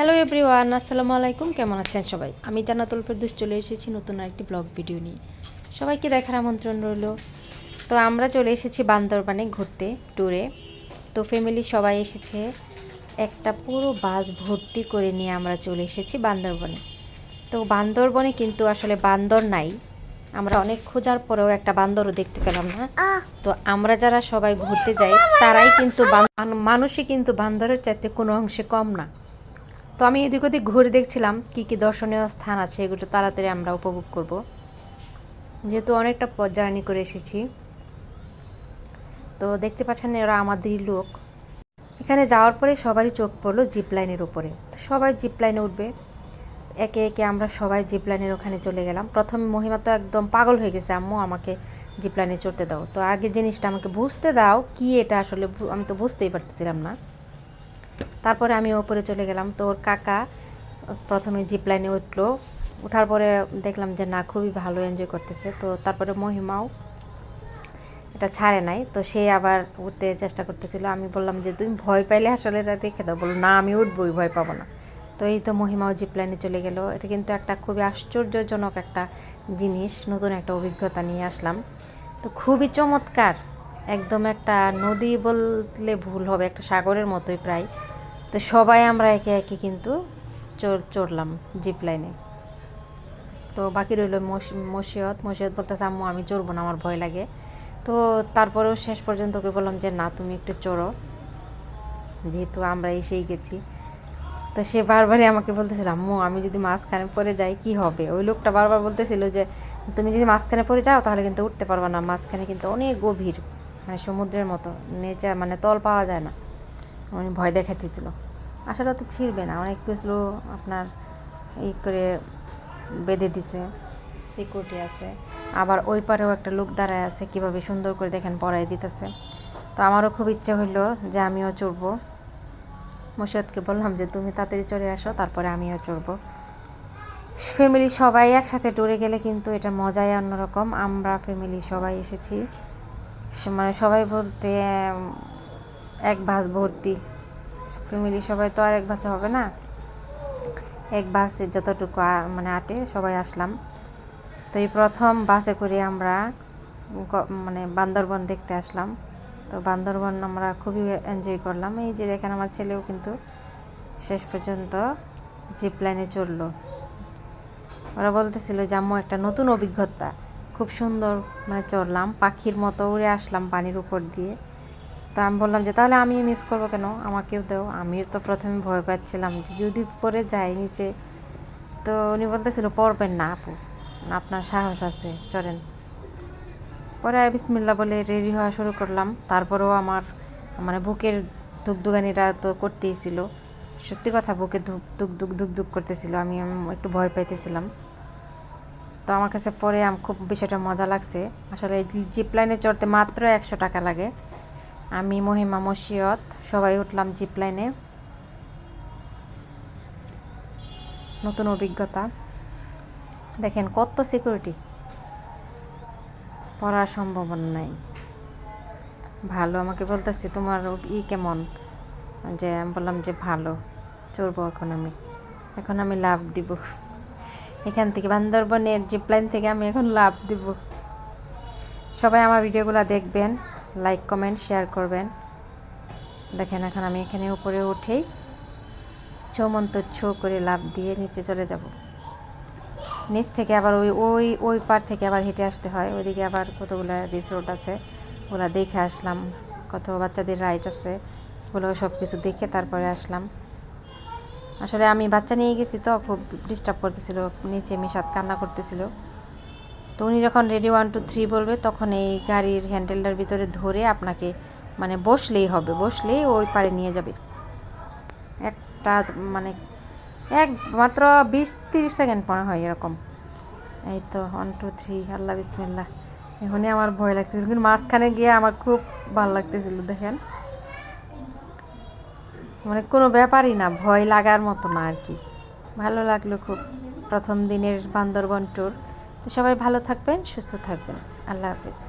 Hello everyone, আসসালামু আলাইকুম। কেমন আছেন সবাই? আমি জান্নাতুল ফেরদৌস চলে এসেছি নতুন আরেকটি ব্লগ ভিডিও নিয়ে। সবাইকে দেখার আমন্ত্রণ রইল। তো আমরা চলে এসেছি বান্দরবানে ঘুরতে, ট্যুরে। তো ফ্যামিলি সবাই এসেছে, একটা পুরো বাস ভর্তি করে নিয়ে আমরা চলে এসেছি বান্দরবনে। তো বান্দরবনে কিন্তু আসলে বান্দর নাই, আমরা অনেক খোঁজার পরেও একটা বান্দরও দেখতে পেলাম না। তো আমরা যারা সবাই ঘুরতে যাই তারাই কিন্তু মানুষই কিন্তু বান্দরের চাইতে কোনো অংশে কম না। তো আমি এদিক ওদিক ঘুরে দেখছিলাম কী কী দর্শনীয় স্থান আছে, এগুলো তাড়াতাড়ি আমরা উপভোগ করব, যেহেতু অনেকটা পথ জার্নি করে এসেছি। তো দেখতে পাচ্ছেন এরা আমাদেরই লোক। এখানে যাওয়ার পরে সবারই চোখ পড়লো জিপ লাইনের উপরে। তো সবাই জিপ লাইনে উঠবে, একে একে আমরা সবাই জিপ লাইনের ওখানে চলে গেলাম। প্রথমে মহিমা তো একদম পাগল হয়ে গেছে, আম্মু আমাকে জিপ লাইনে চড়তে দাও। তো আগে জিনিসটা আমাকে বুঝতে দাও কি এটা আসলে, আমি তো বুঝতেই পারতেছিলাম না। তারপরে আমি ওপরে চলে গেলাম। তো ওর কাকা প্রথমে জিপ লাইনে উঠলো, ওঠার পরে দেখলাম যে না, খুবই ভালো এনজয় করতেছে। তো তারপরে মহিমাও এটা ছাড়ে নাই, তো সে আবার উঠতে চেষ্টা করতেছিল। আমি বললাম যে তুমি ভয় পাইলে আসলে এটা রেখে দাও। বললো না, আমি উঠবই, ভয় পাবো না। তো এই তো মহিমাও জিপ লাইনে চলে গেল। এটা কিন্তু একটা খুবই আশ্চর্যজনক একটা জিনিস, নতুন একটা অভিজ্ঞতা নিয়ে আসলাম। তো খুবই চমৎকার, একদম একটা নদী বললে ভুল হবে, একটা সাগরের মতোই প্রায়। তো সবাই আমরা একে একে কিন্তু চড়লাম জিপ লাইনে। তো বাকি রইল মসিয়ত বলতেছে আম্মু আমি চড়বো না, আমার ভয় লাগে। তো তারপরেও শেষ পর্যন্ত ওকে বললাম যে না, তুমি একটু চড়ো, যেহেতু আমরা এসেই গেছি। তো সে বারবারই আমাকে বলতেছিল আম্মু আমি যদি মাঝখানে পড়ে যাই কি হবে। ওই লোকটা বারবার বলতেছিল যে তুমি যদি মাঝখানে পড়ে যাও তাহলে কিন্তু উঠতে পারবে না, মাঝখানে কিন্তু অনেক গভীর, মানে সমুদ্রের মতো, নেচা মানে তল পাওয়া যায় না। উনি ভয় দেখাইতেছিল। আসলে তো ছিঁড়বে না, অনেক কিছু আপনার ই করে বেঁধে দিছে, সিকিউরিটি আছে। আবার ওই পারেও একটা লোক দাঁড়ায় আছে, কীভাবে সুন্দর করে দেখেন পরাই দিতেছে। তো আমারও খুব ইচ্ছে হইলো যে আমিও চড়বো। মুর্শিদকে বললাম যে তুমি তাড়াতাড়ি চড়ে আসো, তারপরে আমিও চড়বো। ফ্যামিলি সবাই একসাথে ট্যুরে গেলে কিন্তু এটা মজাই অন্যরকম। আমরা ফ্যামিলি সবাই এসেছি, মানে সবাই বলতে এক বাস ভর্তি ফ্যামিলি। সবাই তো আর এক বাসে হবে না, এক বাসে যতটুকু মানে আটে সবাই আসলাম। তো এই প্রথম বাসে করে আমরা মানে বান্দরবন দেখতে আসলাম। তো বান্দরবন আমরা খুবই এনজয় করলাম। এই যে দেখেন আমার ছেলেও কিন্তু শেষ পর্যন্ত জিপ লাইনে চড়লো। ওরা বলতেছিল যে আম্মু একটা নতুন অভিজ্ঞতা, খুব সুন্দর, মানে চড়লাম পাখির মতো উড়ে আসলাম পানির উপর দিয়ে। তো আমি বললাম যে তাহলে আমি মিস করবো কেন, আমাকেও দাও। আমিও তো প্রথমে ভয় পাচ্ছিলাম যে যদি পড়ে যাই নিচে। তো উনি বলতেছিল পড়বেন না আপু, আপনার সাহস আছে, চড়েন। পরে বিসমিল্লাহ বলে রেডি হওয়া শুরু করলাম। তারপরেও আমার মানে বুকের ধুকধুকানিটা তো করতেই ছিল, সত্যি কথা, বুকে ধুক করতেছিল। আমি একটু ভয় পাইতেছিলাম। তো আমার কাছে পরে খুব বিষয়টা মজা লাগছে। আসলে জিপ লাইনে চড়তে মাত্র 100 টাকা লাগে। আমি মহিমা মসিয়ত সবাই উঠলাম জিপ লাইনে। নতুন অভিজ্ঞতা, দেখেন কত সিকিউরিটি, পড়ার সম্ভাবনা নাই। ভালো, আমাকে বলতেছি তোমার কেমন, যে আমি বললাম যে ভালো, চড়বো এখন আমি লাভ দিব এখান থেকে, বান্দরবনের জিপ লাইন থেকে আমি এখন লাভ দিব। সবাই আমার ভিডিওগুলো দেখবেন, লাইক কমেন্ট শেয়ার করবেন। দেখেন এখন আমি এখানে উপরে উঠেই ছো করে লাভ দিয়ে নিচে চলে যাব। নিচ থেকে আবার ওই পার থেকে আবার হেঁটে আসতে হয়, ওইদিকে আবার কতগুলো রিসোর্ট আছে, ওগুলো দেখে আসলাম। কত বাচ্চাদের রাইড আছে, ওগুলো সব কিছু দেখে তারপরে আসলাম। আসলে আমি বাচ্চা নিয়ে গেছি তো খুব ডিস্টার্ব করতেছিল, নিচে মিশাত কান্না করতেছিল। তো উনি যখন রেডি 1 2 3 বলবে তখন এই গাড়ির হ্যান্ডেলটার ভিতরে ধরে আপনাকে মানে বসলেই হবে, বসলেই ওই পারে নিয়ে যাবে। একটা মানে মাত্র 20-30 সেকেন্ড মনে হয় এরকম। এই তো 1 2 3, আল্লাহ বিসমিল্লাহ। এখনই আমার ভয় লাগতেছিল, কিন্তু মাঝখানে গিয়ে আমার খুব ভালো লাগতেছিল। দেখেন মানে কোনো ব্যাপারই না, ভয় লাগার মতো না আর কি, ভালো লাগলো খুব। প্রথম দিনের বান্দরবন ট্যুর। তো সবাই ভালো থাকবেন, সুস্থ থাকবেন, আল্লাহ হাফিজ।